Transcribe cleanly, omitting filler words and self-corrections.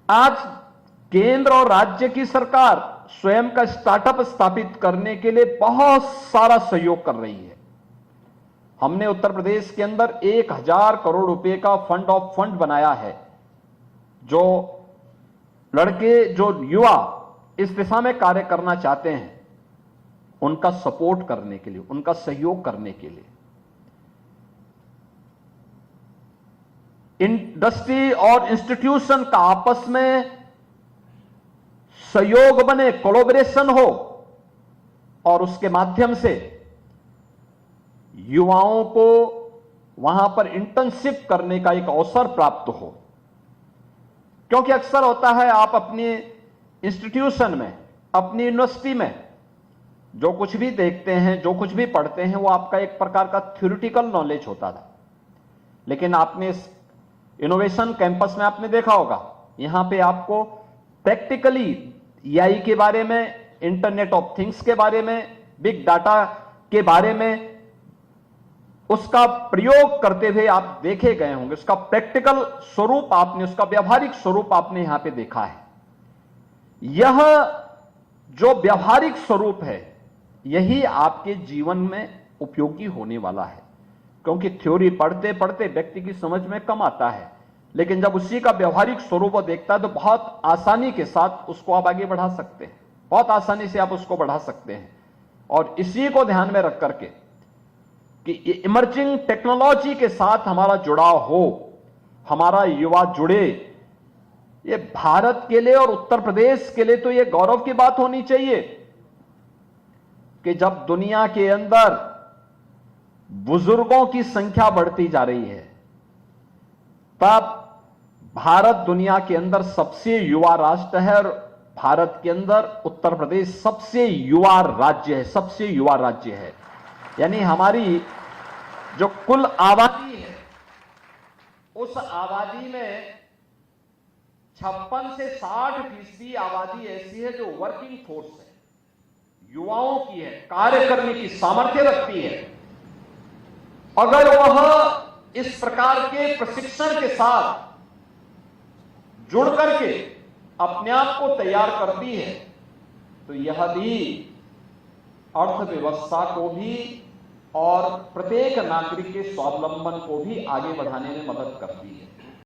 आज केंद्र और राज्य की सरकार स्वयं का स्टार्टअप स्थापित करने के लिए बहुत सारा सहयोग कर रही है। हमने उत्तर प्रदेश के अंदर 1000 करोड़ रुपए का फंड ऑफ फंड बनाया है, जो लड़के, जो युवा इस दिशा में कार्य करना चाहते हैं, उनका सपोर्ट करने के लिए, उनका सहयोग करने के लिए। इंडस्ट्री और इंस्टीट्यूशन का आपस में सहयोग बने, कोलैबोरेशन हो, और उसके माध्यम से युवाओं को वहां पर इंटर्नशिप करने का एक अवसर प्राप्त हो। क्योंकि अक्सर होता है, आप अपनी इंस्टीट्यूशन में, अपनी यूनिवर्सिटी में जो कुछ भी देखते हैं, जो कुछ भी पढ़ते हैं, वो आपका एक प्रकार का थ्योरेटिकल नॉलेज होता था। लेकिन आपने इस इनोवेशन कैंपस में आपने देखा होगा, यहां पे आपको प्रैक्टिकली एआई के बारे में, इंटरनेट ऑफ थिंग्स के बारे में, बिग डाटा के बारे में, उसका प्रयोग करते हुए आप देखे गए होंगे। उसका प्रैक्टिकल स्वरूप आपने, उसका व्यावहारिक स्वरूप आपने यहां पे देखा है। यह जो व्यावहारिक स्वरूप है, यही आपके जीवन में उपयोगी होने वाला है। क्योंकि थ्योरी पढ़ते पढ़ते व्यक्ति की समझ में कम आता है, लेकिन जब उसी का व्यावहारिक स्वरूप वो देखता है तो बहुत आसानी के साथ उसको आप आगे बढ़ा सकते हैं, बहुत आसानी से आप उसको बढ़ा सकते हैं। और इसी को ध्यान में रख करके कि इमर्जिंग टेक्नोलॉजी के साथ हमारा जुड़ाव हो, हमारा युवा जुड़े, ये भारत के लिए और उत्तर प्रदेश के लिए तो ये गौरव की बात होनी चाहिए कि जब दुनिया के अंदर बुजुर्गों की संख्या बढ़ती जा रही है, तब भारत दुनिया के अंदर सबसे युवा राष्ट्र है, और भारत के अंदर उत्तर प्रदेश सबसे युवा राज्य है, सबसे युवा राज्य है। यानी हमारी जो कुल आबादी है, उस आबादी में 56 से 60% आबादी ऐसी है जो वर्किंग फोर्स है, युवाओं की है, कार्य करने की सामर्थ्य रखती है। अगर वह इस प्रकार के प्रशिक्षण के साथ जुड़ करके अपने आप को तैयार करती है, तो यह भी अर्थव्यवस्था को भी और प्रत्येक नागरिक के स्वावलंबन को भी आगे बढ़ाने में मदद करती है।